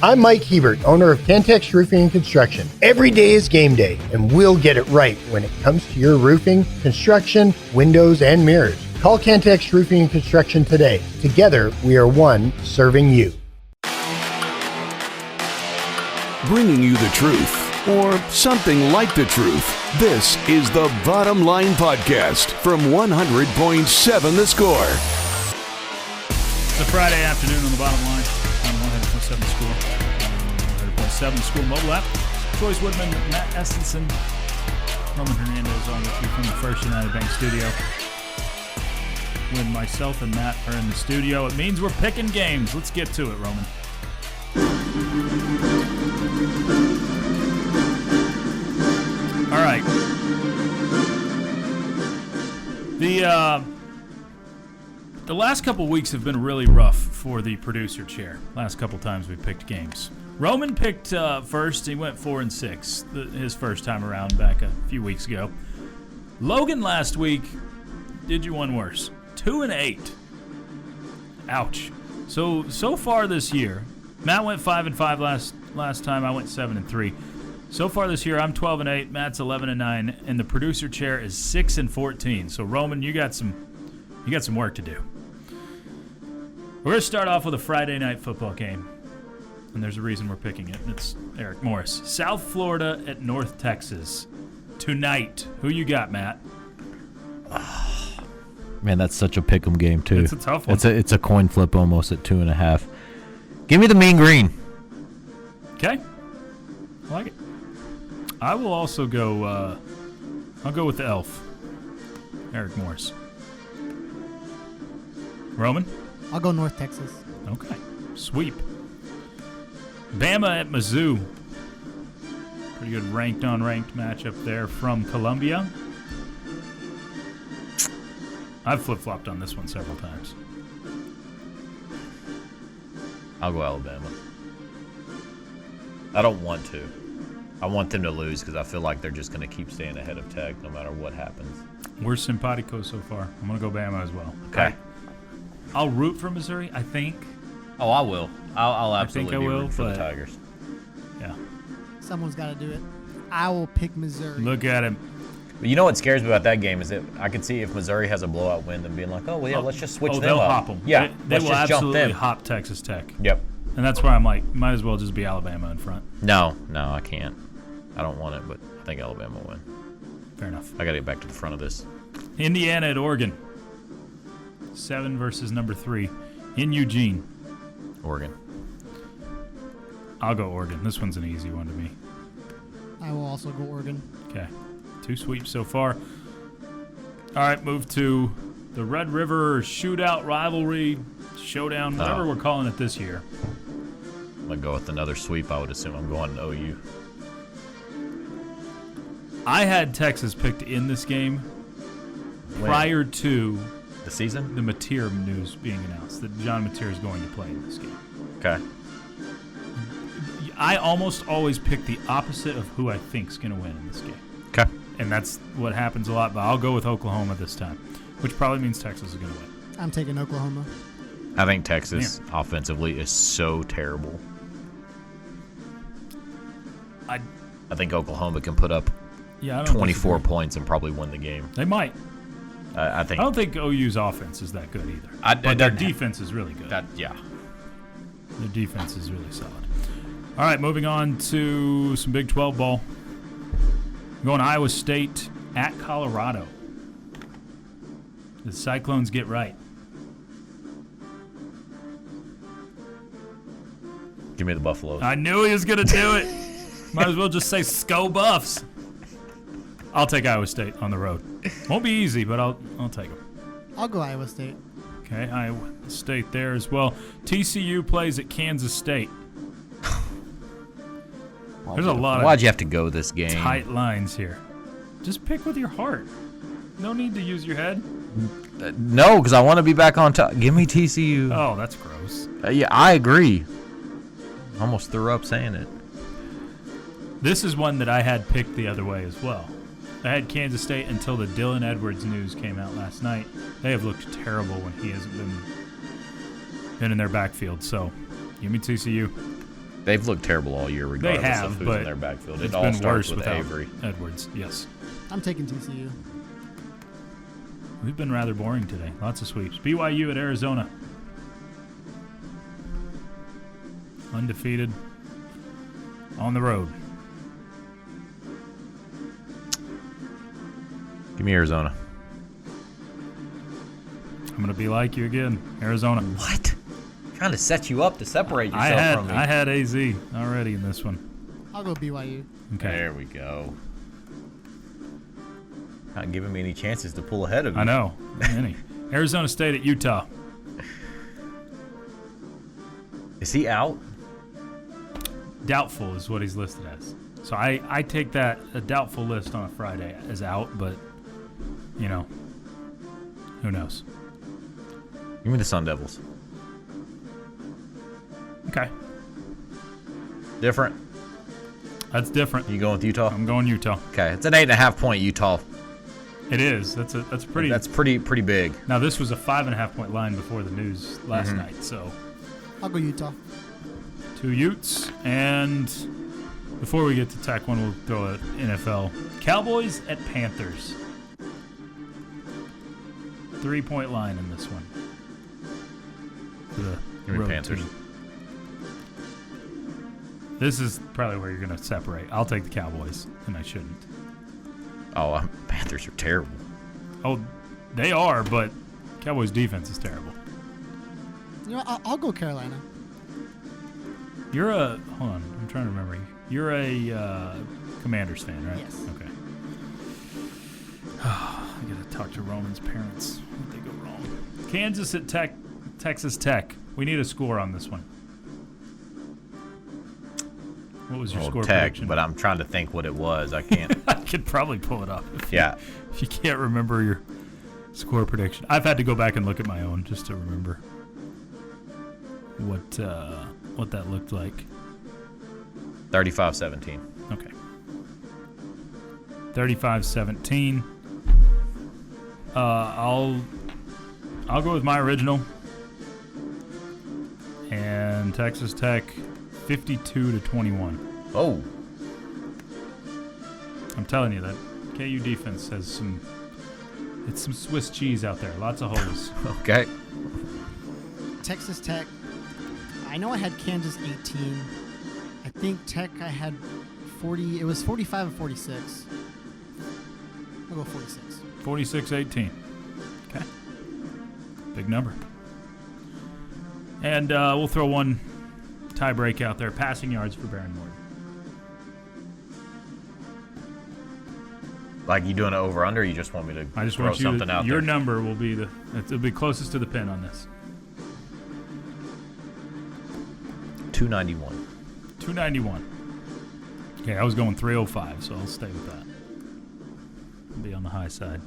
I'm Mike Hebert, owner of Cantex Roofing and Construction. Every day is game day, and we'll get it right when it comes to your roofing, construction, windows, and mirrors. Call Cantex Roofing and Construction today. Together, we are one serving you. Bringing you the truth, or something like the truth. This is the Bottom Line Podcast from 100.7 The Score. It's a Friday afternoon on the Bottom Line on 100.7 The Score. 100.7 The Score mobile app. Chois, Woodman, Matt Estenson, Roman Hernandez on with you from the First United Bank studio. When myself and Matt are in the studio, it means we're picking games. Let's get to it, Roman. All right. The last couple weeks have been really rough for the producer chair. Last couple times we picked games. Roman picked first. He went 4-6 his first time around back a few weeks ago. Logan last week did you one worse. 2-8. Ouch. So far this year, Matt went 5-5 last time. I went 7-3. So far this year, I'm 12-8. Matt's 11-9, and the producer chair is 6-14. So Roman, you got some work to do. We're gonna start off with a Friday night football game, and there's a reason we're picking it. It's Eric Morris, South Florida at North Texas tonight. Who you got, Matt? Man, that's such a pick'em game too. It's a tough one. It's a coin flip almost at 2.5. Give me the Mean Green. Okay, I like it. I will also go. I'll go with the Elf, Eric Morris. Roman? I'll go North Texas. Okay. Sweep. Bama at Mizzou. Pretty good ranked-on-ranked matchup there from Columbia. I've flip-flopped on this one several times. I'll go Alabama. I don't want to. I want them to lose because I feel like they're just going to keep staying ahead of Tech no matter what happens. We're simpatico so far. I'm going to go Bama as well. Okay. I'll root for Missouri, I think. Oh, I will. I'll absolutely be rooting for the but Tigers. Yeah. Someone's got to do it. I will pick Missouri. Look at him. But you know what scares me about that game is that I could see if Missouri has a blowout win, them being like, oh, well, yeah, let's just switch them they'll up. hop them. Yeah, they let's will just jump absolutely them. hop Texas Tech. Yep. And that's why I'm like, might as well just be Alabama in front. No, I can't. I don't want it, but I think Alabama will win. Fair enough. I got to get back to the front of this. Indiana at Oregon. 7 versus number 3 in Eugene. Oregon. I'll go Oregon. This one's an easy one to me. I will also go Oregon. Okay. 2 sweeps so far. All right, move to the Red River Shootout Rivalry Showdown, whatever we're calling it this year. I'm going to go with another sweep. I would assume I'm going to OU. I had Texas picked in this game prior to the season? The Mateer news being announced that John Mateer is going to play in this game. Okay. I almost always pick the opposite of who I think is going to win in this game. Okay. And that's what happens a lot, but I'll go with Oklahoma this time, which probably means Texas is going to win. I'm taking Oklahoma. I think Texas offensively is so terrible. I think Oklahoma can put up 24 points and probably win the game. They might. I don't think OU's offense is that good either. But their defense is really good. Yeah. Their defense is really solid. All right, moving on to some Big 12 ball. We're going to Iowa State at Colorado. The Cyclones get right. Give me the Buffaloes. I knew he was going to do it. Might as well just say Sco Buffs. I'll take Iowa State on the road. Won't be easy, but I'll take them. I'll go Iowa State. Okay, Iowa State there as well. TCU plays at Kansas State. There's a lot Why'd you have to go this game? Tight lines here. Just pick with your heart. No need to use your head. No, because I want to be back on top. Give me TCU. Oh, that's gross. Yeah, I agree. Almost threw up saying it. This is one that I had picked the other way as well. I had Kansas State until the Dylan Edwards news came out last night. They have looked terrible when he hasn't been in their backfield. So, give me TCU. They've looked terrible all year, regardless of who's in their backfield. It all starts with Avery Edwards. Yes. I'm taking TCU. We've been rather boring today. Lots of sweeps. BYU at Arizona. Undefeated. On the road. Give me Arizona. I'm going to be like you again. Arizona. What? Trying to set you up to separate yourself from me. I had AZ already in this one. I'll go BYU. Okay. There we go. Not giving me any chances to pull ahead of you. I know. Any. Arizona State at Utah. Is he out? Doubtful is what he's listed as. So I take that a doubtful list on a Friday as out, but who knows? Give me the Sun Devils. Okay. Different. That's different. You going with Utah? I'm going Utah. Okay, it's an 8.5 point Utah. It is. That's pretty. That's pretty big. Now this was a 5.5 point line before the news last night. So I'll go Utah. 2 Utes, and before we get to Tech one, we'll throw an NFL. Cowboys at Panthers. 3-point line in this one. Give me Panthers. Team. This is probably where you're going to separate. I'll take the Cowboys, and I shouldn't. Oh, Panthers are terrible. Oh, they are, but Cowboys' defense is terrible. I'll go Carolina. Hold on, I'm trying to remember. You're a Commanders fan, right? Yes. Okay. I got to talk to Roman's parents. Where'd they go wrong? Kansas at Texas Tech. We need a score on this one. What was your score Tech, prediction? but I'm trying to think what it was. I can't. I could probably pull it up. If you can't remember your score prediction. I've had to go back and look at my own just to remember what that looked like. 35-17. Okay. 35-17. I'll go with my original. And Texas Tech 52-21. Oh. I'm telling you that KU defense has some Swiss cheese out there. Lots of holes. Okay. Texas Tech. I know I had Kansas 18. I think Tech I had 40. It was 45 and 46. I'll go 46. 46-18. Okay. Big number. And we'll throw one tie break out there. Passing yards for Baron Morton. Like you doing it over under? Or you just want me to I just throw want you something to, out your there? number will be it'll be closest to the pin on this. 291. 291. Okay, I was going 305, so I'll stay with that. I'll be on the high side.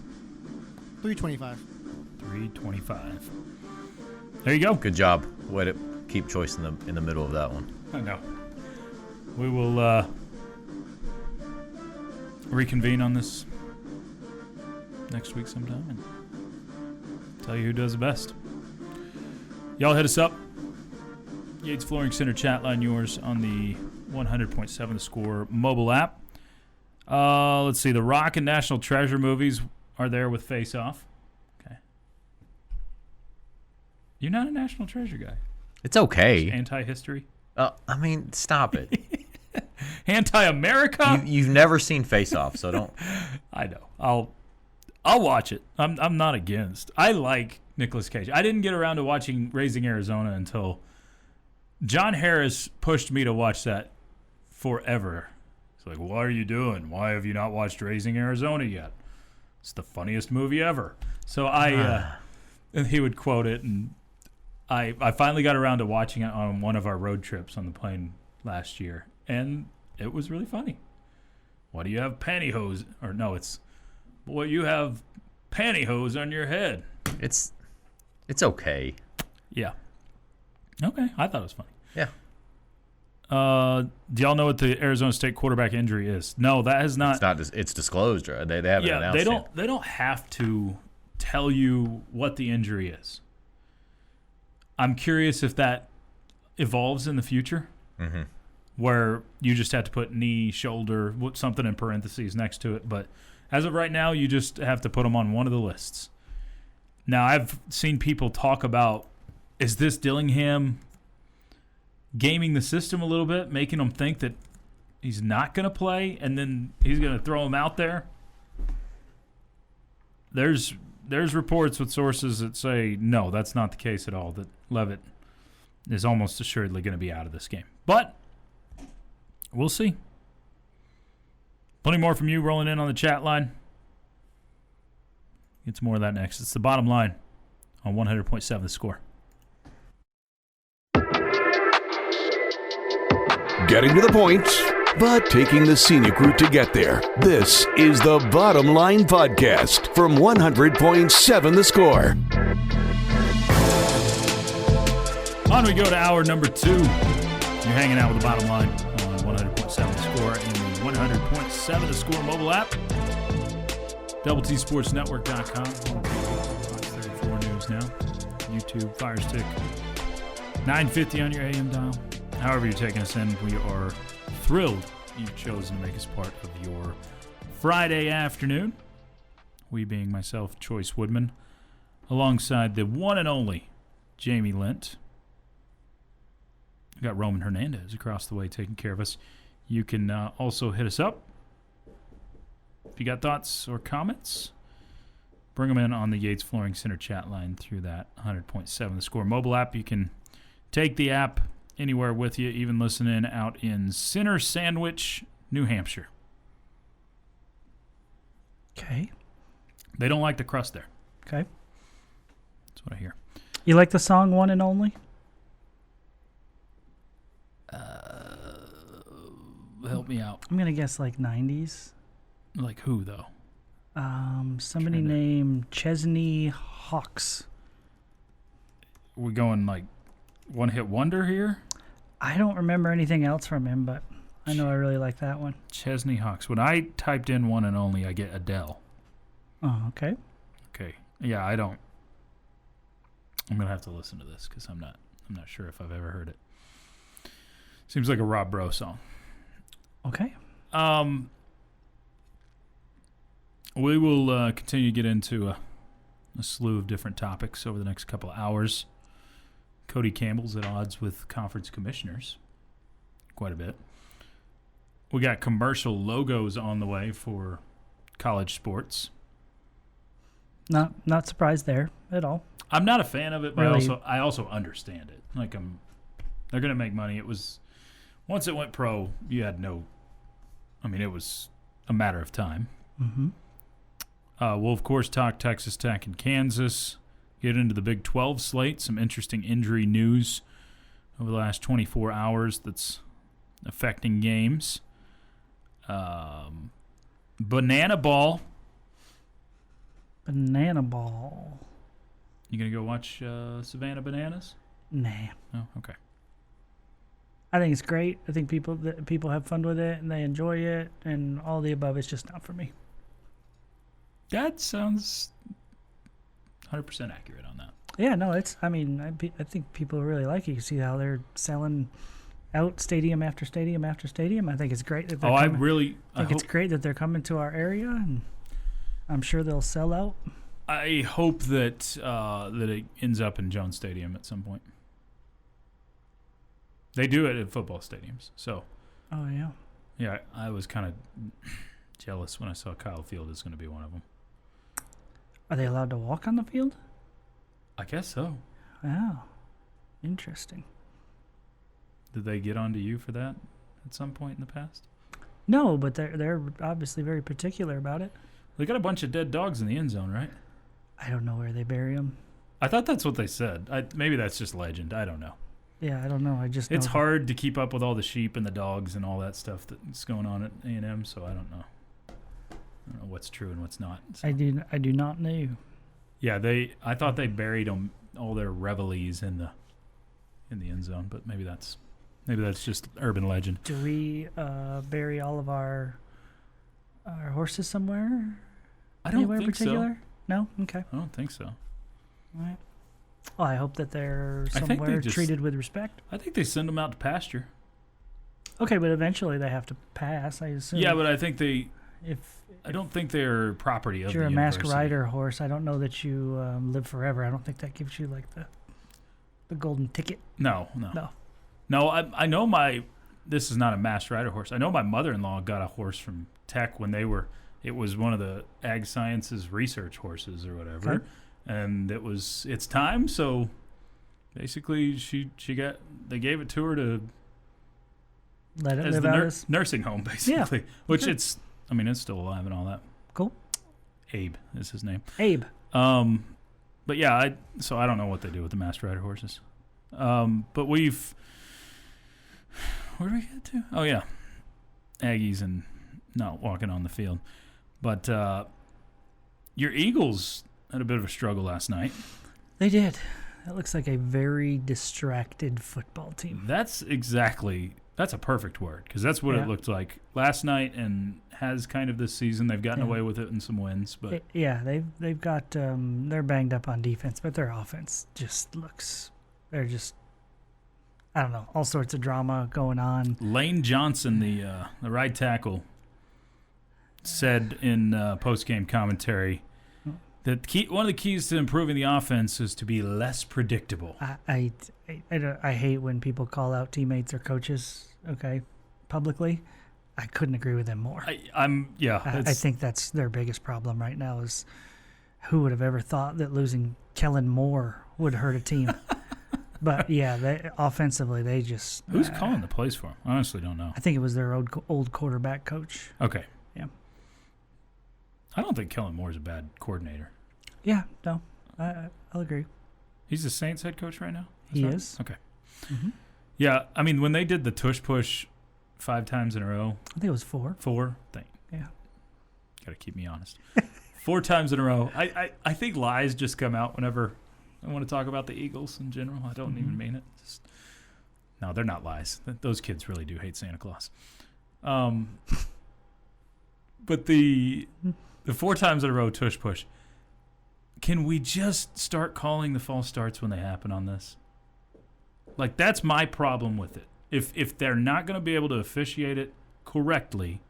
325. 325. There you go. Good job. Way to keep Choice in the middle of that one. I know. We will reconvene on this next week sometime and tell you who does the best. Y'all hit us up. Yates Flooring Center chat line, yours on the 100.7 The Score mobile app. Let's see. The Rock and National Treasure movies are there with Face Off. Okay. You're not a National Treasure guy. It's okay. Anti-history. I mean, stop it. Anti-America. You've never seen Face Off, so don't. I know. I'll watch it. I'm not against. I like Nicolas Cage. I didn't get around to watching Raising Arizona until John Harris pushed me to watch that forever. He's like, "What are you doing? Why have you not watched Raising Arizona yet? It's the funniest movie ever." So and he would quote it, and I finally got around to watching it on one of our road trips on the plane last year, and it was really funny. What do you have pantyhose? Or no, it's, boy, you have pantyhose on your head. It's okay. Yeah. Okay, I thought it was funny. Yeah. Do y'all know what the Arizona State quarterback injury is? No, that has not. It's disclosed, right? They haven't announced it. They don't have to tell you what the injury is. I'm curious if that evolves in the future. Mm-hmm. where you just have to put knee, shoulder, something in parentheses next to it. But as of right now, you just have to put them on one of the lists. Now, I've seen people talk about, is this Dillingham gaming the system a little bit, making them think that he's not going to play and then he's going to throw him out there? There's reports with sources that say, no, that's not the case at all, that Levitt is almost assuredly going to be out of this game. But we'll see. Plenty more from you rolling in on the chat line. Get some more of that next. It's the Bottom Line on 100.7 The Score. Getting to the point, but taking the scenic route to get there. This is the Bottom Line Podcast from 100.7 The Score. On we go to hour number 2. You're hanging out with the Bottom Line on 100.7 The Score and the 100.7 The Score mobile app. DoubleTSportsNetwork.com. Fox 34 News now. YouTube, Fire Stick. 950 on your AM dial. However you're taking us in, we are thrilled you've chosen to make us part of your Friday afternoon. We being myself, Chois Woodman, alongside the one and only Jamie Lint. We got Roman Hernandez across the way taking care of us. You can also hit us up. If you got thoughts or comments, bring them in on the Yates Flooring Center chat line through that 100.7 The Score mobile app. You can take the app anywhere with you, even listening out in Center Sandwich, New Hampshire. Okay. They don't like the crust there. Okay. That's what I hear. You like the song One and Only? Help me out. I'm going to guess like 90s. Like who, though? Somebody named Chesney Hawks. We're going like one-hit wonder here? I don't remember anything else from him, but I know I really like that one. Chesney Hawks. When I typed in One and Only, I get Adele. Oh, okay. Okay. Yeah, I don't. I'm going to have to listen to this because I'm not sure if I've ever heard it. Seems like a Rob Bro song. Okay. We will continue to get into a slew of different topics over the next couple of hours. Cody Campbell's at odds with conference commissioners quite a bit. We got commercial logos on the way for college sports. Not surprised there at all. I'm not a fan of it, but Really? I also understand it. Like they're going to make money. It was once it went pro, you had no. I mean, it was a matter of time. Mm-hmm. We'll of course talk Texas Tech and Kansas. Get into the Big 12 slate. Some interesting injury news over the last 24 hours that's affecting games. Banana ball. Banana ball. You gonna go watch Savannah Bananas? Nah. Oh, okay. I think it's great. I think people have fun with it and they enjoy it, and all the above. It's just not for me. That sounds 100% accurate on that. Yeah, no, it's. I mean, I think people really like it. You see how they're selling out stadium after stadium after stadium. I think it's great that they're coming. I think it's great that they're coming to our area, and I'm sure they'll sell out. I hope that that it ends up in Jones Stadium at some point. They do it at football stadiums, so. Oh yeah. Yeah, I was kind of jealous when I saw Kyle Field is going to be one of them. Are they allowed to walk on the field? I guess so. Wow. Interesting. Did they get onto you for that at some point in the past? No, but they're obviously very particular about it. They got a bunch of dead dogs in the end zone, right? I don't know where they bury them. I thought that's what they said. Maybe that's just legend. I don't know. Yeah, I don't know. I just It's know hard to keep up with all the sheep and the dogs and all that stuff that's going on at A&M, so I don't know. I don't know what's true and what's not. So. I do not know. Yeah, I thought they buried them, all their reveilles in the end zone, but maybe that's just urban legend. Do we bury all of our horses somewhere? I don't Anywhere think particular? No? Okay. I don't think so. All right. Well, I hope that they're I think they somewhere just- treated with respect. I think they send them out to pasture. Okay, but eventually they have to pass, I assume. Yeah, but I think I don't if think they're property of the you're a university. masked rider horse, I don't know that you live forever. I don't think that gives you like the golden ticket. No. I know this is not a masked rider horse. I know my mother-in-law got a horse from Tech when it was one of the Ag Sciences research horses or whatever. Okay. And it's time, so basically they gave it to her to Let it as live the out as nursing home, basically. Yeah. Which Okay. it's still alive and all that. Cool. Abe is his name. Abe. But yeah, I don't know what they do with the masked rider horses. But where do we get to? Oh yeah, Aggies and not walking on the field. But your Eagles had a bit of a struggle last night. They did. That looks like a very distracted football team. That's a perfect word, because that's what it looked like last night and has kind of this season. They've gotten away with it in some wins, but they've got they're banged up on defense, but their offense just looks I don't know, all sorts of drama going on. Lane Johnson, the right tackle, said in post-game commentary that one of the keys to improving the offense is to be less predictable. I hate when people call out teammates or coaches, publicly. I couldn't agree with them more. I think that's their biggest problem right now is who would have ever thought that losing Kellen Moore would hurt a team. But, offensively, they just... Who's calling the plays for them? I honestly don't know. I think it was their old quarterback coach. Okay. Yeah. I don't think Kellen Moore's a bad coordinator. Yeah, no. I'll agree. He's the Saints head coach right now? He is. Okay. Mm-hmm. Yeah, I mean, when they did the tush push 5 times in a row... I think it was 4. 4? Yeah. Got to keep me honest. 4 times in a row. I think lies just come out whenever I want to talk about the Eagles in general. I don't even mean it. No, they're not lies. Those kids really do hate Santa Claus. But the 4 times in a row tush push, can we just start calling the false starts when they happen on this? Like, that's my problem with it. If they're not going to be able to officiate it correctly,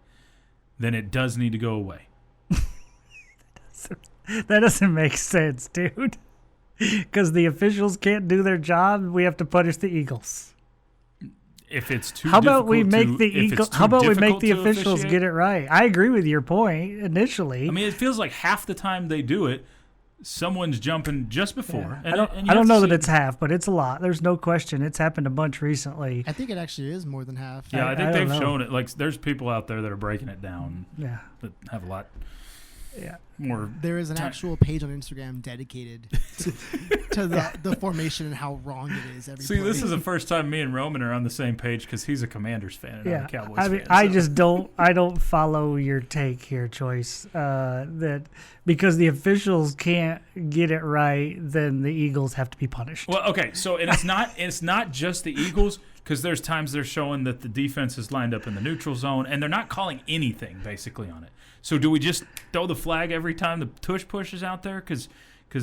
then it does need to go away. That doesn't make sense, dude. Because the officials can't do their job, we have to punish the Eagles. If it's too how about we difficult make the Eagles? How about we make the officials get it right? I agree with your point initially. I mean, it feels like half the time they do it, someone's jumping just before. Yeah. I don't know that it's half, but it's a lot. There's no question. It's happened a bunch recently. I think it actually is more than half. Yeah, I think they've shown it. Like, there's people out there that are breaking it down. Yeah, that have a lot. Yeah. More. There is an actual page on Instagram dedicated to the formation and how wrong it is. Every play. This is the first time me and Roman are on the same page because he's a Commanders fan and I'm a Cowboys fan. I just don't. I don't follow your take here, Choice. That because the officials can't get it right, then the Eagles have to be punished. Well, okay. So and it's not just the Eagles, because there's times they're showing that the defense is lined up in the neutral zone and they're not calling anything basically on it. So do we just throw the flag every time the tush push is out there? Because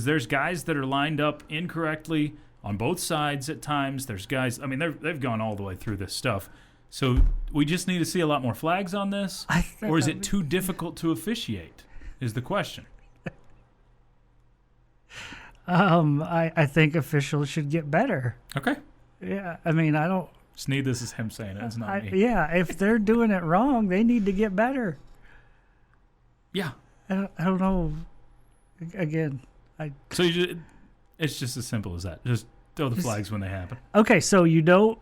there's guys that are lined up incorrectly on both sides at times. There's guys, I mean, they've gone all the way through this stuff. So we just need to see a lot more flags on this? Or is it too difficult to officiate is the question. I think officials should get better. Okay. Yeah, I mean, I don't... Sneed, this is him saying it. It's not me. Yeah, if they're doing it wrong, they need to get better. Yeah. I don't know. Again, So it's just as simple as that. Just throw the flags when they happen. Okay, so you know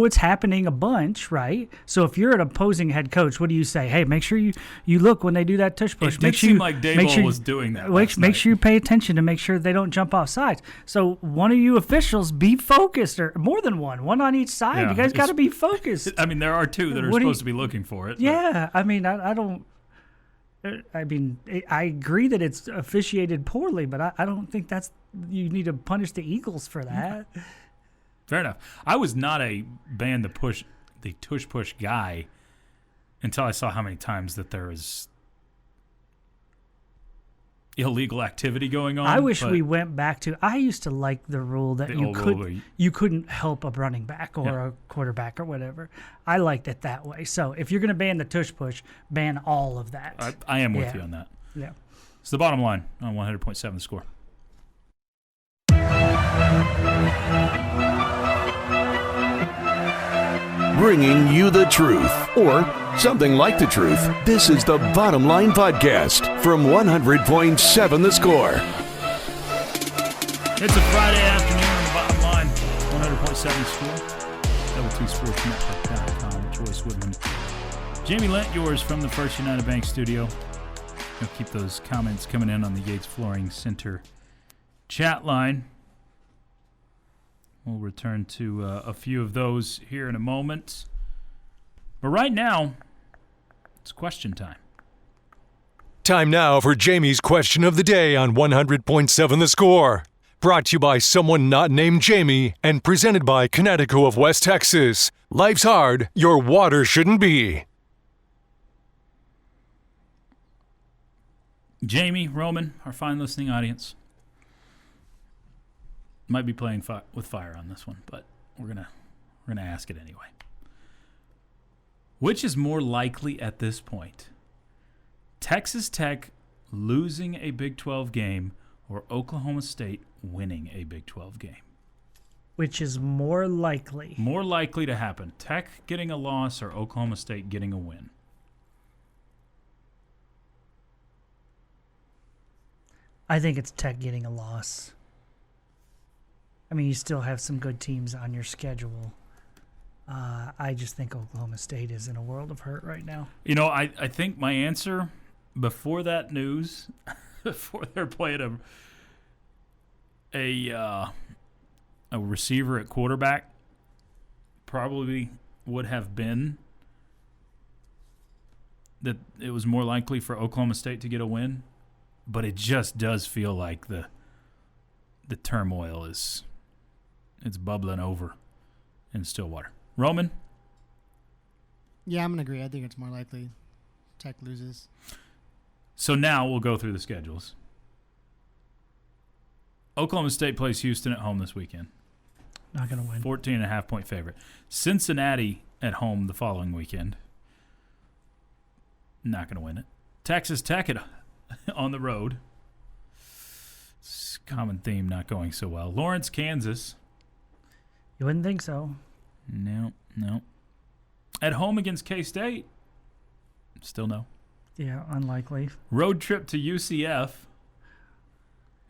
it's happening a bunch, right? So if you're an opposing head coach, what do you say? Hey, make sure you look when they do that tush push. It did seem like Daboll was doing that. Make sure you pay attention to make sure they don't jump off sides. So one of you officials be focused, or more than one on each side. Yeah, you guys got to be focused. I mean, there are 2 that are supposed to be looking for it. Yeah, I mean, I don't. I mean, I agree that it's officiated poorly, but I don't think you need to punish the Eagles for that. Fair enough. I was not a ban the tush push guy until I saw how many times that there is illegal activity going on. I wish we went back to. I used to like the rule that you couldn't help a running back or a quarterback or whatever. I liked it that way. So if you're going to ban the tush push, ban all of that. I am with you on that. Yeah. It's the bottom line on 100.7 The Score. Bringing you the truth, or something like the truth. This is the Bottom Line Podcast from 100.7 The Score. It's a Friday afternoon on the Bottom Line, 100.7 The Score, double2sportsnetwork.com, Chois, Woodman. Jamie Lent, yours from the First United Bank studio. You'll keep those comments coming in on the Yates Flooring Center chat line. We'll return to a few of those here in a moment. But right now, it's question time. Time now for Jamie's question of the day on 100.7 The Score. Brought to you by someone not named Jamie and presented by Connecticut of West Texas. Life's hard, your water shouldn't be. Jamie, Roman, our fine listening audience. Might be playing with fire on this one, but we're gonna ask it anyway. Which is more likely at this point? Texas Tech losing a Big 12 game or Oklahoma State winning a Big 12 game? Which is more likely? More likely to happen. Tech getting a loss or Oklahoma State getting a win? I think it's Tech getting a loss. I mean, you still have some good teams on your schedule. I just think Oklahoma State is in a world of hurt right now. You know, I think my answer before that news, before they're playing a receiver at quarterback, probably would have been that it was more likely for Oklahoma State to get a win. But it just does feel like the turmoil it's bubbling over in Stillwater. Roman? Yeah, I'm going to agree. I think it's more likely Tech loses. So now we'll go through the schedules. Oklahoma State plays Houston at home this weekend. Not going to win. 14.5-point favorite. Cincinnati at home the following weekend. Not going to win it. Texas Tech on the road. It's a common theme, not going so well. Lawrence, Kansas. You wouldn't think so. No. At home against K-State. Still no. Yeah, unlikely. Road trip to UCF.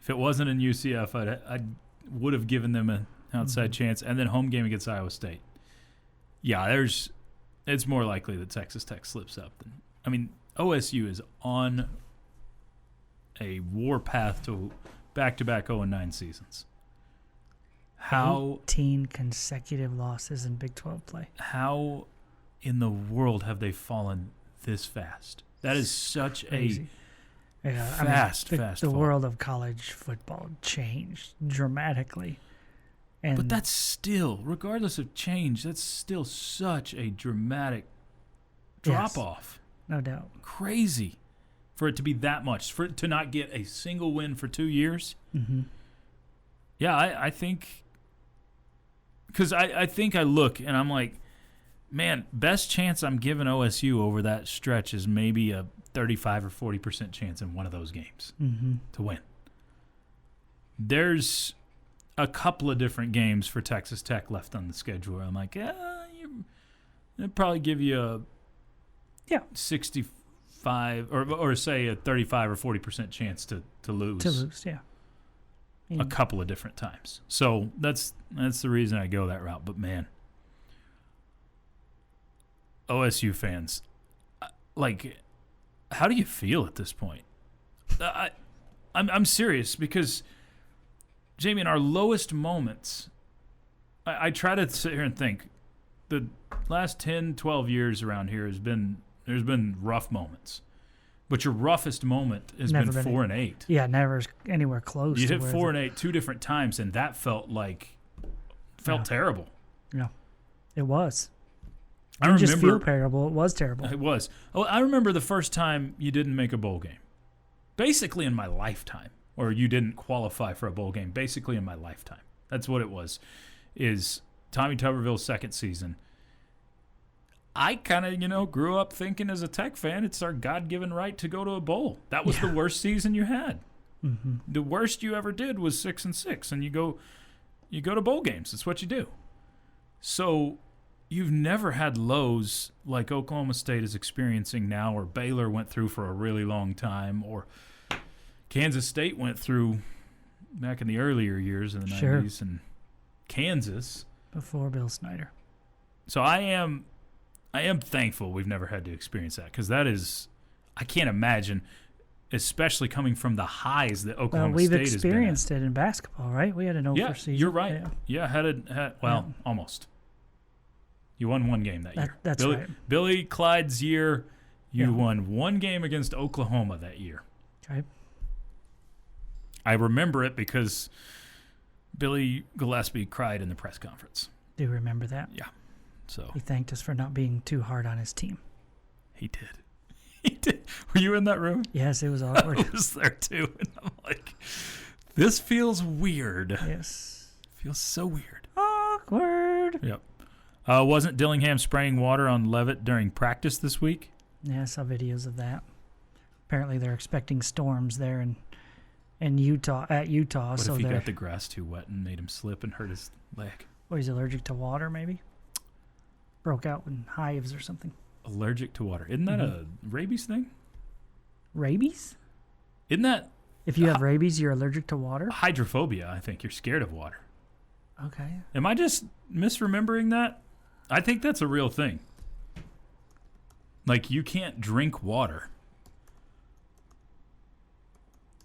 If it wasn't in UCF, I would have given them an outside chance. And then home game against Iowa State. Yeah, it's more likely that Texas Tech slips up. OSU is on a war path to back-to-back 0-9 seasons. 18 consecutive losses in Big 12 play. How in the world have they fallen this fast? That is such crazy. fast The fall. world of college football changed dramatically. But that's still, regardless of change, that's still such a dramatic drop-off. No doubt. Crazy for it to be that much, for it to not get a single win for 2 years. Mm-hmm. Yeah, I think – because I think I look and I'm like, man, best chance I'm giving OSU over that stretch is maybe a 35 or 40% chance in one of those games to win. There's a couple of different games for Texas Tech left on the schedule where I'm like, they'll probably give you a 65 or say a 35 or 40% chance to lose. To lose, yeah. A couple of different times. So that's the reason I go that route. But, man, OSU fans, like, how do you feel at this point? I'm serious because, Jamie, in our lowest moments, I try to sit here and think the last 10, 12 years around here there's been rough moments. But your roughest moment has been 4-8. Yeah, never anywhere close. You hit 4-8 two different times, and that felt terrible. Yeah, it was. I remember, just feel terrible. It was terrible. It was. Oh, I remember the first time you didn't make a bowl game. basically in my lifetime, or you didn't qualify for a bowl game, basically in my lifetime. That's what it was, is Tommy Tuberville's second season. I kind of, grew up thinking as a Tech fan, it's our God-given right to go to a bowl. That was the worst season you had. Mm-hmm. The worst you ever did was 6-6, and you go to bowl games. That's what you do. So you've never had lows like Oklahoma State is experiencing now, or Baylor went through for a really long time, or Kansas State went through back in the earlier years in the 90s, and Kansas. Before Bill Snyder. So I am thankful we've never had to experience that, because that is, I can't imagine, especially coming from the highs that Oklahoma State has been at. We've experienced it in basketball, right? We had an over season. You're right. Almost. You won one game that year. That's right. Billy Clyde's year, you won one game against Oklahoma that year. Okay. I remember it because Billy Gillespie cried in the press conference. Do you remember that? Yeah. So he thanked us for not being too hard on his team. He did. He did. Were you in that room? Yes, it was awkward. I was there too, and I'm like, this feels weird. Yes. Feels so weird. Awkward. Yep. Wasn't Dillingham spraying water on Levitt during practice this week? Yeah, I saw videos of that. Apparently they're expecting storms there in Utah, at Utah. What if he got the grass too wet and made him slip and hurt his leg? Or he's allergic to water, maybe? Broke out in hives or something. Allergic to water. Isn't that a rabies thing? Rabies? Isn't that... If you have rabies, you're allergic to water? Hydrophobia, I think. You're scared of water. Okay. Am I just misremembering that? I think that's a real thing. Like, you can't drink water.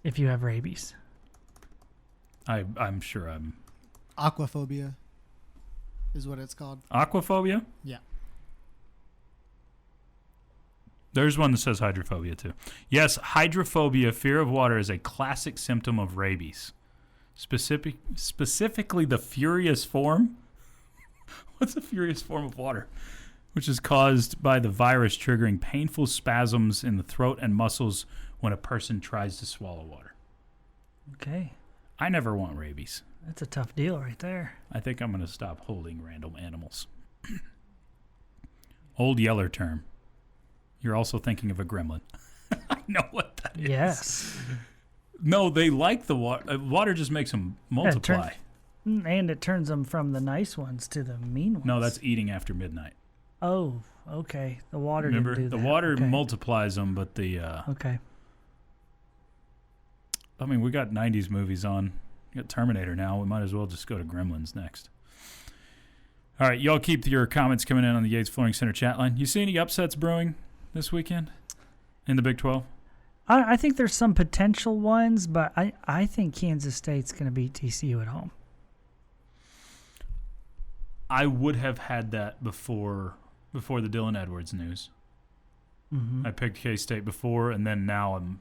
If you have rabies. I'm sure I'm... Aquaphobia is what it's called. Aquaphobia? Yeah. There's one that says hydrophobia, too. Yes, hydrophobia, fear of water, is a classic symptom of rabies. Specifically the furious form. What's a furious form of water? Which is caused by the virus triggering painful spasms in the throat and muscles when a person tries to swallow water. Okay. I never want rabies. That's a tough deal right there. I think I'm going to stop holding random animals. Old Yeller term. You're also thinking of a gremlin. I know what that is. Yes. No, they like the water. Water just makes them multiply. And it turns them from the nice ones to the mean ones. No, that's eating after midnight. Oh, okay. The water Remember, didn't do that. The water multiplies them, but the... okay. I mean, we got 90s movies on. We got Terminator now. We might as well just go to Gremlins next. All right, y'all keep your comments coming in on the Yates Flooring Center chat line. You see any upsets brewing this weekend in the Big 12? I think there's some potential ones, but I think Kansas State's going to beat TCU at home. I would have had that before the Dylan Edwards news. Mm-hmm. I picked K-State before, and then now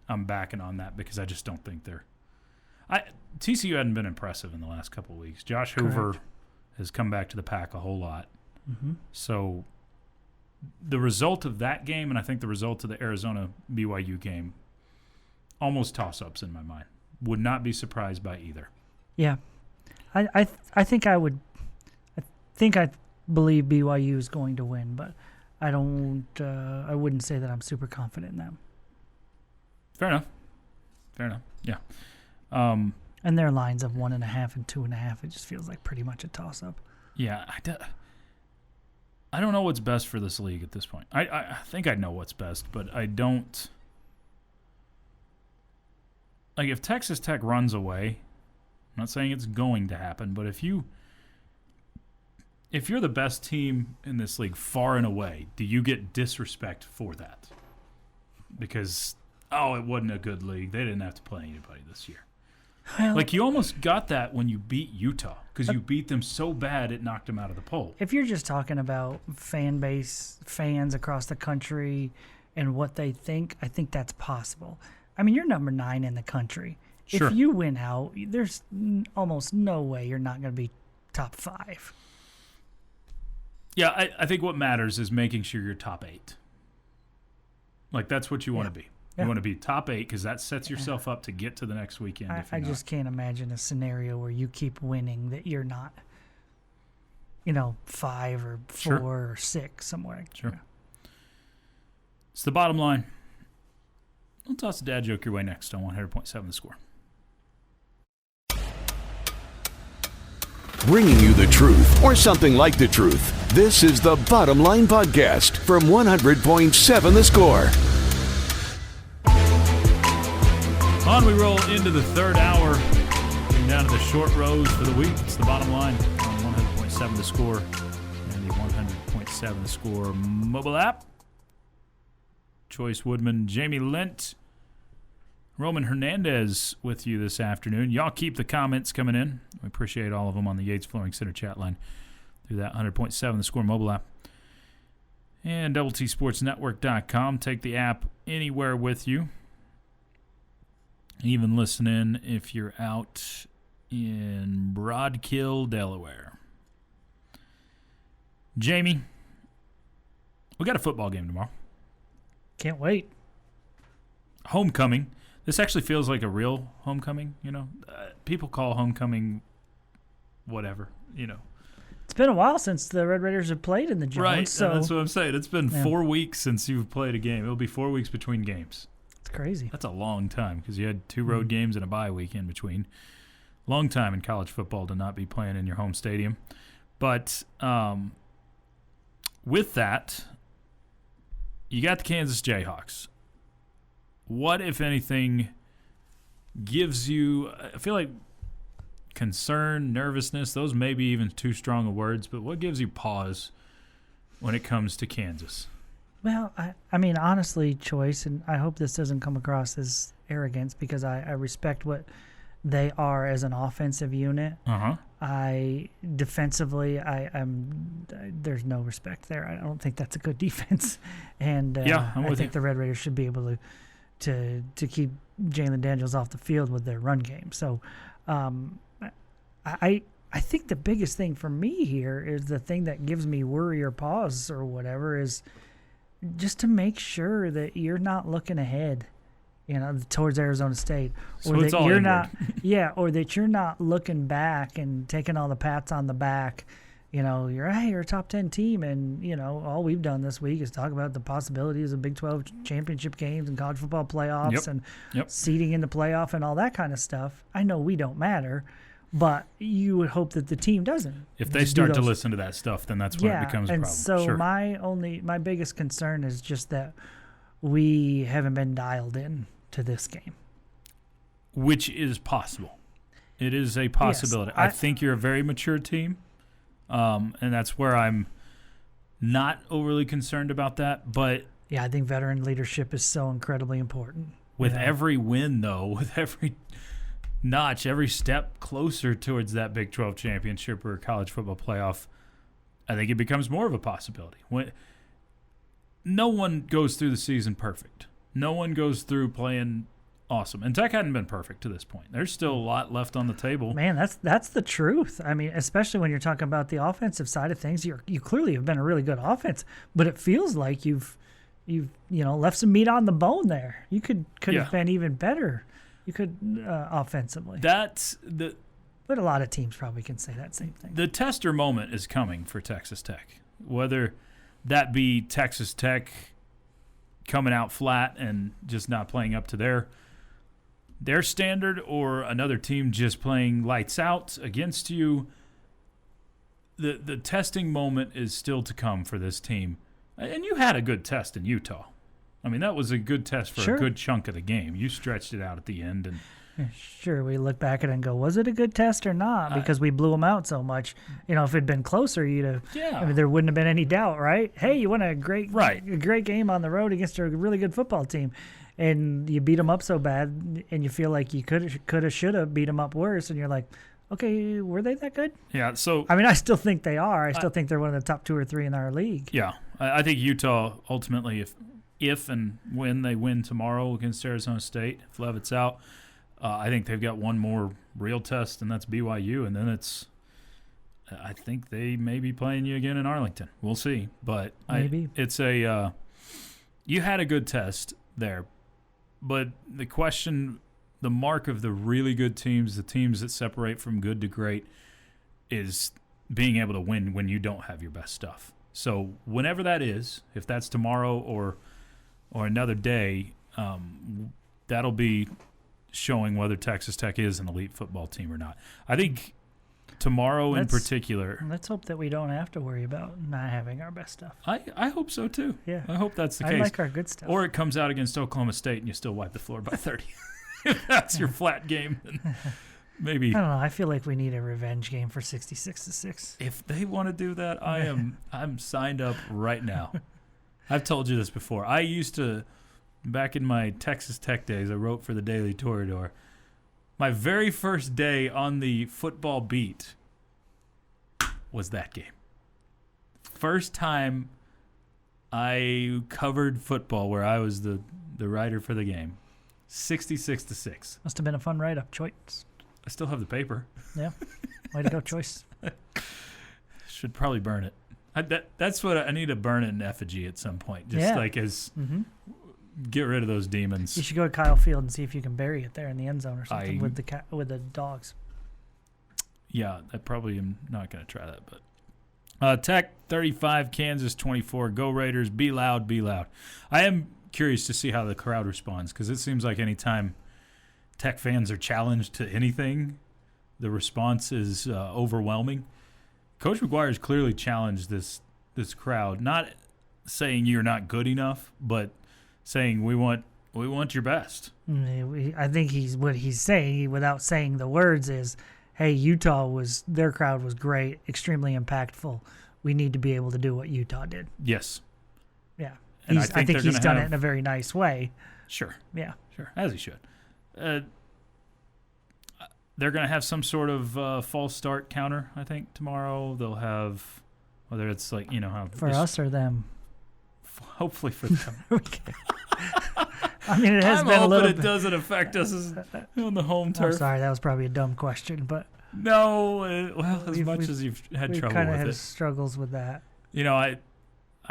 I'm backing on that because I just don't think they're... TCU hadn't been impressive in the last couple of weeks. Josh Hoover has come back to the pack a whole lot. Mm-hmm. So the result of that game, and I think the result of the Arizona-BYU game, almost toss-ups in my mind. Would not be surprised by either. Yeah. I think I would... I believe BYU is going to win, but I wouldn't say that I'm super confident in them. Fair enough. Yeah. And their lines of 1.5 and 2.5, it just feels like pretty much a toss-up. Yeah, I don't know what's best for this league at this point. I think I know what's best, but I don't. Like, if Texas Tech runs away, I'm not saying it's going to happen, but if you're the best team in this league far and away, do you get disrespect for that? Because, it wasn't a good league. They didn't have to play anybody this year. Well, like, you almost got that when you beat Utah because you beat them so bad it knocked them out of the poll. If you're just talking about fan base, fans across the country and what they think, I think that's possible. I mean, you're number 9 in the country. Sure. If you win out, there's almost no way you're not going to be top 5. Yeah, I think what matters is making sure you're top 8. Like, that's what you want to be. You want to be top 8 because that sets yourself up to get to the next weekend. I just can't imagine a scenario where you keep winning that you're not, 5 or 4 or 6 somewhere. Sure. Yeah. It's the bottom line. I'll toss a dad joke your way next on 100.7 The Score. Bringing you the truth, or something like the truth. This is the Bottom Line Podcast from 100.7 The Score. On we roll into the third hour. Getting down to the short rows for the week. It's the Bottom Line on 100.7 The Score and the 100.7 The Score mobile app. Chois, Woodman, Jamie Lent, Roman Hernandez with you this afternoon. Y'all keep the comments coming in. We appreciate all of them on the Yates Flooring Center chat line through that 100.7 The Score mobile app. And DoubleTSportsNetwork.com. Take the app anywhere with you. Even listen in if you're out in Broadkill, Delaware. Jamie, we got a football game tomorrow. Can't wait. Homecoming. This actually feels like a real homecoming, people call homecoming whatever, It's been a while since the Red Raiders have played in the Jones. Right, so that's what I'm saying. It's been 4 weeks since you've played a game. It'll be 4 weeks between games. It's crazy. That's a long time because you had 2 road games and a bye week in between. Long time in college football to not be playing in your home stadium. But with that, you got the Kansas Jayhawks. What, if anything, gives you, I feel like, concern, nervousness, those may be even too strong of words, but what gives you pause when it comes to Kansas? Well, I mean, honestly, Choice, and I hope this doesn't come across as arrogance because I respect what they are as an offensive unit. Uh-huh. Defensively, there's no respect there. I don't think that's a good defense. And I think the Red Raiders should be able to keep Jalen Daniels off the field with their run game. So I think the biggest thing for me here is the thing that gives me worry or pause or whatever is just to make sure that you're not looking ahead, towards Arizona State, or that you're not, or that you're not looking back and taking all the pats on the back. You're a top 10 team, and all we've done this week is talk about the possibilities of Big 12 championship games and college football playoffs and seeding in the playoff and all that kind of stuff. I know we don't matter, but you would hope that the team doesn't. If they start to listen to that stuff, then that's when it becomes a problem. So my biggest concern is just that we haven't been dialed in to this game. Which is possible. It is a possibility. Yes, I think you're a very mature team, and that's where I'm not overly concerned about that. But I think veteran leadership is so incredibly important. With every win, though, with every notch, every step closer towards that Big 12 championship or college football playoff, I think it becomes more of a possibility. No one goes through the season perfect. No one goes through playing awesome. And Tech hadn't been perfect to this point. There's still a lot left on the table. Man, that's the truth. I mean, especially when you're talking about the offensive side of things, you clearly have been a really good offense, but it feels like you've left some meat on the bone there. You could have been even better. You could offensively. But a lot of teams probably can say that same thing. The tester moment is coming for Texas Tech. Whether that be Texas Tech coming out flat and just not playing up to their standard, or another team just playing lights out against you, the testing moment is still to come for this team. And you had a good test in Utah. I mean, that was a good test for a good chunk of the game. You stretched it out at the end. And sure, we look back at it and go, was it a good test or not? Because we blew them out so much. If it had been closer, there wouldn't have been any doubt, right? Hey, you won a great game on the road against a really good football team, and you beat them up so bad, and you feel like you could have, should have beat them up worse, and you're like, okay, were they that good? Yeah, so... I mean, I still think they are. I still think they're one of the top 2 or 3 in our league. Yeah, I think Utah, ultimately, if and when they win tomorrow against Arizona State, if Leavitt's out, I think they've got one more real test, and that's BYU, and then I think they may be playing you again in Arlington. We'll see, but maybe you had a good test there, But the question, the mark of the really good teams, the teams that separate from good to great, is being able to win when you don't have your best stuff. So whenever that is, if that's tomorrow or another day, that'll be showing whether Texas Tech is an elite football team or not. I think tomorrow in particular. Let's hope that we don't have to worry about not having our best stuff. I hope so too. Yeah. I hope that's the case. I like our good stuff. Or it comes out against Oklahoma State and you still wipe the floor by 30. If that's your flat game, then maybe. I don't know. I feel like we need a revenge game for 66-6. If they want to do that, I'm signed up right now. I've told you this before. I used to, back in my Texas Tech days, I wrote for the Daily Toreador. My very first day on the football beat was that game. First time I covered football where I was the writer for the game. 66-6. Must have been a fun write-up, Chois. I still have the paper. Yeah. Way to go, Chois. Should probably burn it. That's what I need to burn it in effigy at some point. Just get rid of those demons. You should go to Kyle Field and see if you can bury it there in the end zone or something with the dogs. Yeah, I probably am not going to try that. But Tech 35, Kansas 24. Go Raiders! Be loud, be loud. I am curious to see how the crowd responds because it seems like anytime Tech fans are challenged to anything, the response is overwhelming. Coach McGuire's clearly challenged this crowd, not saying you're not good enough, but saying we want your best. I think what he's saying without saying the words is, hey, their crowd was great, extremely impactful. We need to be able to do what Utah did. Yes. Yeah. And I think he's done it in a very nice way. Sure. Yeah. Sure. As he should. They're going to have some sort of false start counter, I think, tomorrow. They'll have, whether it's like, how. For us or them? Hopefully for them. I mean, it has I'm been a little bit. It doesn't affect us on the home turf. I'm sorry, that was probably a dumb question, but. No, as much as you've had trouble with it. We've kind of had struggles with that. I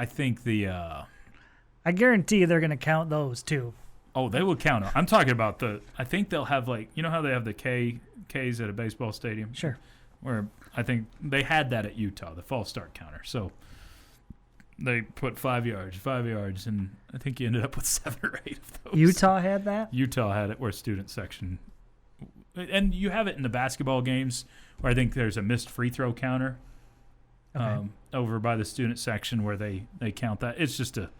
think I guarantee you they're going to count those too. Oh, they will count them. I'm talking about I think they'll have how they have the Ks at a baseball stadium? Sure. Where I think they had that at Utah, the false start counter. So they put 5 yards, and I think you ended up with 7 or 8 of those. Utah had that? Utah had it where student section. And you have it in the basketball games where I think there's a missed free throw counter over by the student section where they count that. It's just a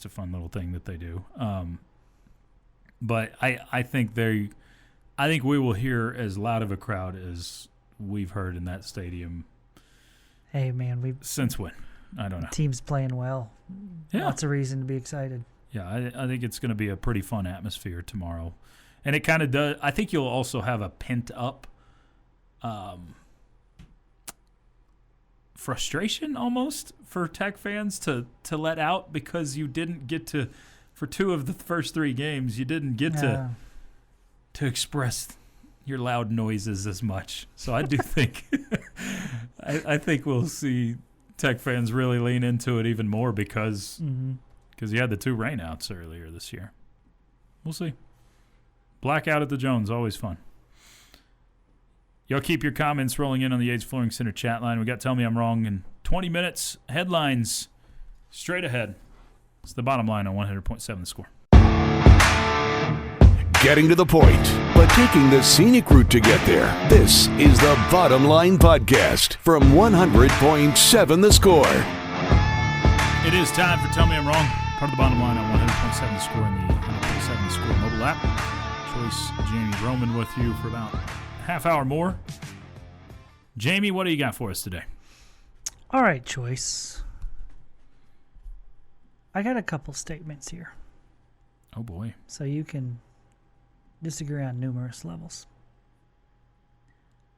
fun little thing that they do. But I think we will hear as loud of a crowd as we've heard in that stadium. Hey man, since when? I don't know. The team's playing well. Yeah. Lots of reason to be excited. Yeah, I think it's going to be a pretty fun atmosphere tomorrow. And it kind of does. I think you'll also have a pent-up frustration almost for Tech fans to let out because you didn't get to, for 2 of the first 3 games, you didn't get to express your loud noises as much. So I do think I think we'll see Tech fans really lean into it even more because you had the 2 rainouts earlier this year. We'll see. Blackout at the Jones, always fun. Y'all keep your comments rolling in on the Yates Flooring Center chat line. We got Tell Me I'm Wrong in 20 minutes. Headlines straight ahead. It's the bottom line on 100.7 The Score. Getting to the point, but taking the scenic route to get there. This is the Bottom Line Podcast from 100.7 The Score. It is time for Tell Me I'm Wrong. Part of the bottom line on 100.7 The Score and the 100.7 The Score mobile app. Chois, Jamie, Roman with you for about half hour more. Jamie, what do you got for us today? All right, Chois. I got a couple statements here. Oh, boy. So you can disagree on numerous levels.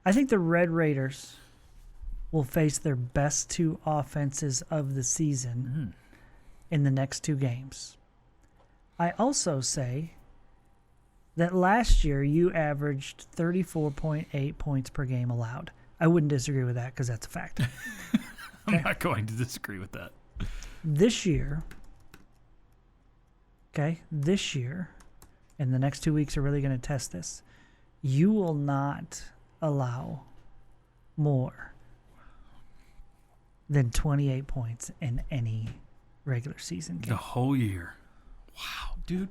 I think the Red Raiders will face their best 2 offenses of the season in the next 2 games. I also say that last year you averaged 34.8 points per game allowed. I wouldn't disagree with that because that's a fact. I'm not going to disagree with that. This year, okay, this year, and the next 2 weeks are really going to test this, you will not allow more than 28 points in any regular season game. The whole year. Wow, dude.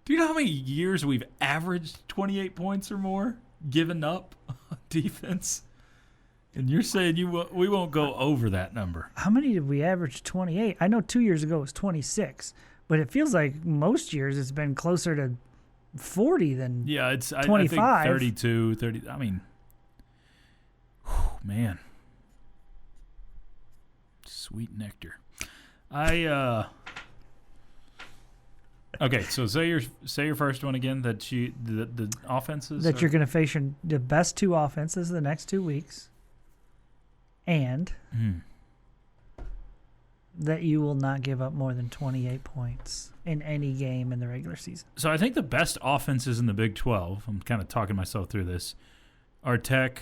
Do you know how many years we've averaged 28 points or more given up on defense? And you're saying we won't go over that number. How many did we average 28? I know 2 years ago it was 26, but it feels like most years it's been closer to 40 than 25. I think 32, 30. I mean, man. Sweet nectar. Okay, so say your first one again. That the offenses that you're going to face the best two offenses the next 2 weeks, and that you will not give up more than 28 points in any game in the regular season. So I think the best offenses in the Big 12. I'm kind of talking myself through this. Are Tech,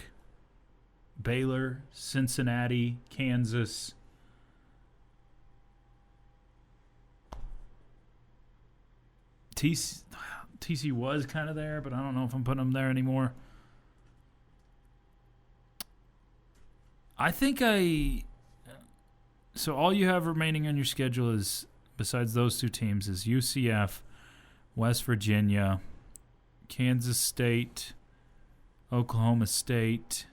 Baylor, Cincinnati, Kansas. TC was kind of there, but I don't know if I'm putting them there anymore. So all you have remaining on your schedule is, besides those two teams, is UCF, West Virginia, Kansas State, Oklahoma State,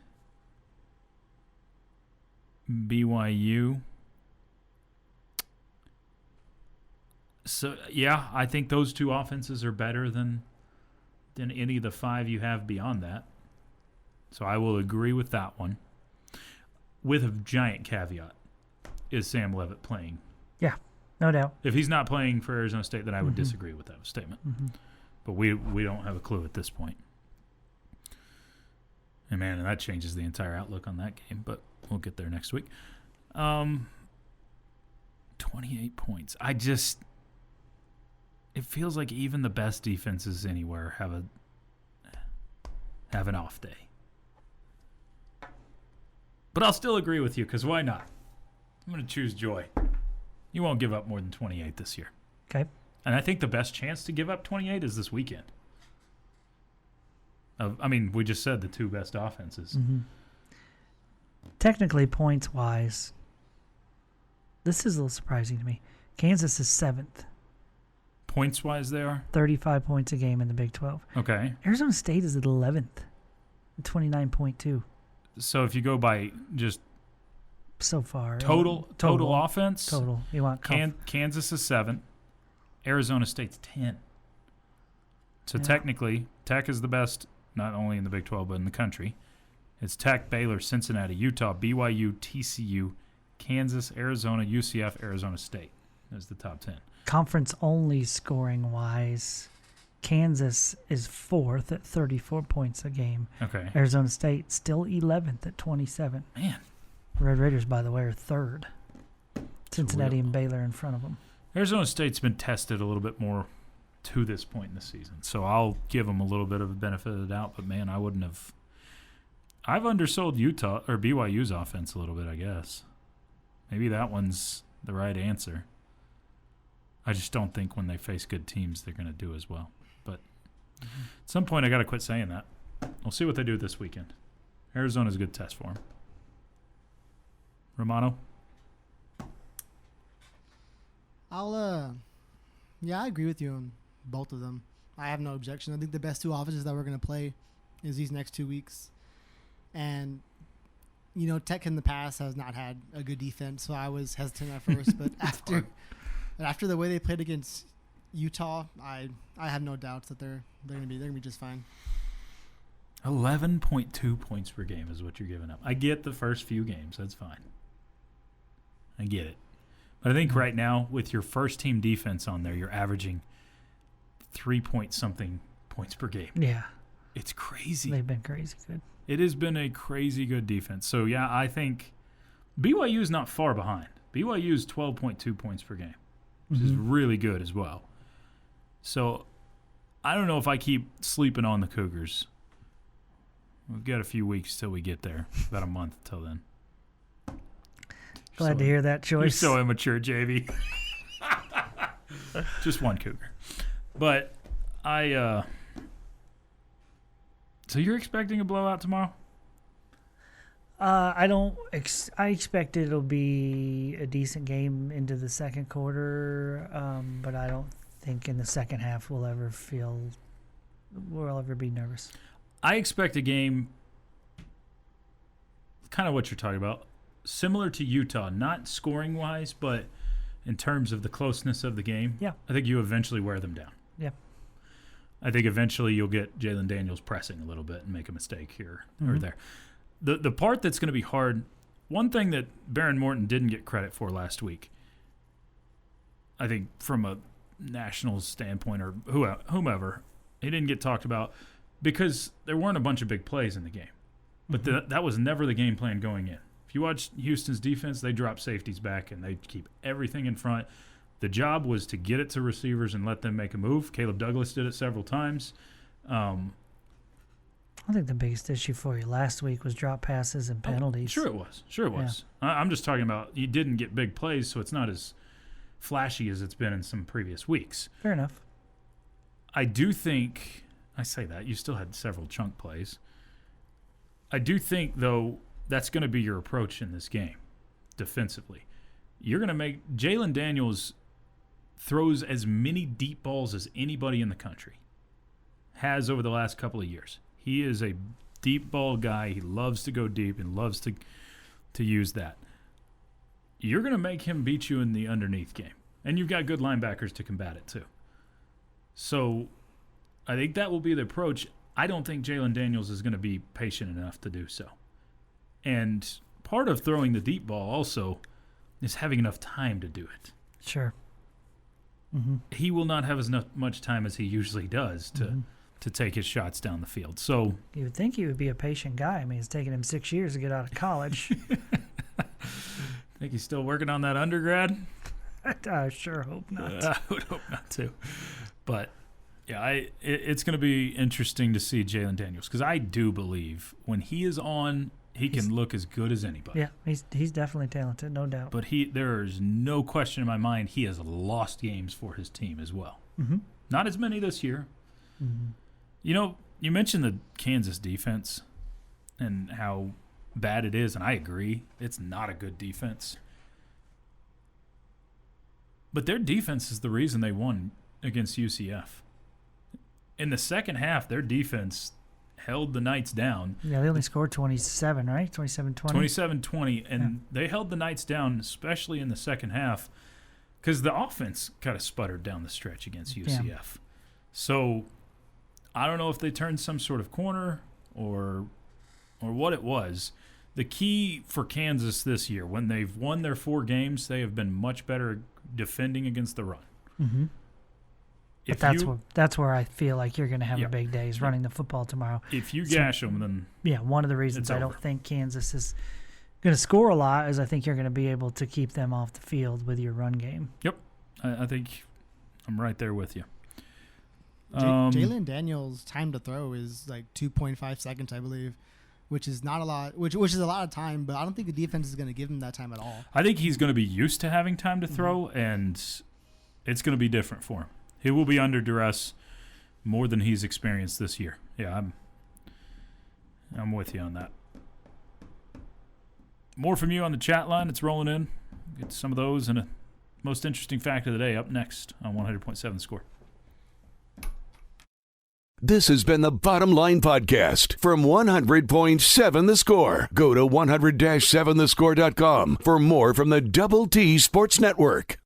BYU. So, yeah, I think those two offenses are better than any of the five you have beyond that. So I will agree with that one. With a giant caveat. Is Sam Leavitt playing? Yeah, no doubt. If he's not playing for Arizona State, then I would disagree with that statement. Mm-hmm. But we don't have a clue at this point. And, man, that changes the entire outlook on that game. But we'll get there next week. 28 points. It feels like even the best defenses anywhere have an off day. But I'll still agree with you, because why not? I'm going to choose Joy. You won't give up more than 28 this year. Okay. And I think the best chance to give up 28 is this weekend. We just said the two best offenses. Mm-hmm. Technically, points-wise, this is a little surprising to me. Kansas is 7th. Points-wise, they are? 35 points a game in the Big 12. Okay. Arizona State is at 11th, 29.2. So if you go by just so far total offense, total. You want Kansas is 7th, Arizona State's 10. So technically, Tech is the best, not only in the Big 12 but in the country. It's Tech, Baylor, Cincinnati, Utah, BYU, TCU, Kansas, Arizona, UCF, Arizona State. That's the top 10. Conference only scoring wise, Kansas is 4th at 34 points a game. Okay. Arizona State still 11th at 27. Man. Red Raiders, by the way, are 3rd. Cincinnati and Baylor in front of them. Arizona State's been tested a little bit more to this point in the season, so I'll give them a little bit of a benefit of the doubt. But man, I wouldn't have. I've undersold Utah or BYU's offense a little bit, I guess. Maybe that one's the right answer. I just don't think when they face good teams they're going to do as well. But at some point I got to quit saying that. We'll see what they do this weekend. Arizona's a good test for them. Romano? I agree with you on both of them. I have no objection. I think the best two offenses that we're going to play is these next 2 weeks. And, Tech in the past has not had a good defense, so I was hesitant at first. But after the way they played against Utah, I have no doubts that they're going to be just fine. 11.2 points per game is what you're giving up. I get the first few games. That's fine. I get it. But I think right now, with your first-team defense on there, you're averaging 3-point-something points per game. Yeah. It's crazy. They've been crazy good. It has been a crazy good defense. So, yeah, I think BYU is not far behind. BYU is 12.2 points per game, which is really good as well. So, I don't know if I keep sleeping on the Cougars. We've got a few weeks till we get there. About a month till then. Glad to hear that choice. You're so immature, JV. Just one Cougar. But so you're expecting a blowout tomorrow? I don't. I expect it'll be a decent game into the second quarter, but I don't think in the second half we'll ever be nervous. I expect a game, kind of what you're talking about, similar to Utah, not scoring wise, but in terms of the closeness of the game. Yeah, I think you eventually wear them down. Yeah. I think eventually you'll get Jalen Daniels pressing a little bit and make a mistake here or there. The part that's going to be hard, one thing that Baron Morton didn't get credit for last week, I think from a national standpoint or whomever, he didn't get talked about because there weren't a bunch of big plays in the game. But that was never the game plan going in. If you watch Houston's defense, they drop safeties back and they keep everything in front. The job was to get it to receivers and let them make a move. Caleb Douglas did it several times. I think the biggest issue for you last week was drop passes and penalties. Sure it was. I'm just talking about you didn't get big plays, so it's not as flashy as it's been in some previous weeks. Fair enough. I do think, I say that, you still had several chunk plays. I do think, though, that's going to be your approach in this game defensively. You're going to make Jalen Daniels throws as many deep balls as anybody in the country has over the last couple of years. He is a deep ball guy. He loves to go deep and loves to use that. You're going to make him beat you in the underneath game. And you've got good linebackers to combat it too. So I think that will be the approach. I don't think Jalen Daniels is going to be patient enough to do so. And part of throwing the deep ball also is having enough time to do it. Sure. He will not have as much time as he usually does to take his shots down the field. So you would think he would be a patient guy. I mean, it's taken him 6 years to get out of college. Think he's still working on that undergrad? I sure hope not. I would hope not too. But yeah, it's going to be interesting to see Jalen Daniels because I do believe when he is on, he can look as good as anybody. Yeah, he's definitely talented, no doubt. But there is no question in my mind he has lost games for his team as well. Not as many this year. You know, you mentioned the Kansas defense and how bad it is, and I agree. It's not a good defense. But their defense is the reason they won against UCF. In the second half, their defense held the Knights down. Yeah, they only scored 27, right? 27-20? 27-20, and they held the Knights down, especially in the second half, because the offense kind of sputtered down the stretch against UCF. Yeah. So I don't know if they turned some sort of corner or what it was. The key for Kansas this year, when they've won their 4 games, they have been much better defending against the run. But that's where I feel like you're going to have a big day is running the football tomorrow. If you gash them, then one of the reasons I don't think Kansas is going to score a lot is I think you're going to be able to keep them off the field with your run game. Yep, I think I'm right there with you. Jalen Daniels' time to throw is like 2.5 seconds, I believe, which is not a lot. Which is a lot of time, but I don't think the defense is going to give him that time at all. I think he's going to be used to having time to throw, and it's going to be different for him. He will be under duress more than he's experienced this year. Yeah, I'm with you on that. More from you on the chat line. It's rolling in. Get some of those and a most interesting fact of the day up next on 100.7 The Score. This has been the Bottom Line Podcast from 100.7 The Score. Go to 100-7thescore.com for more from the Double T Sports Network.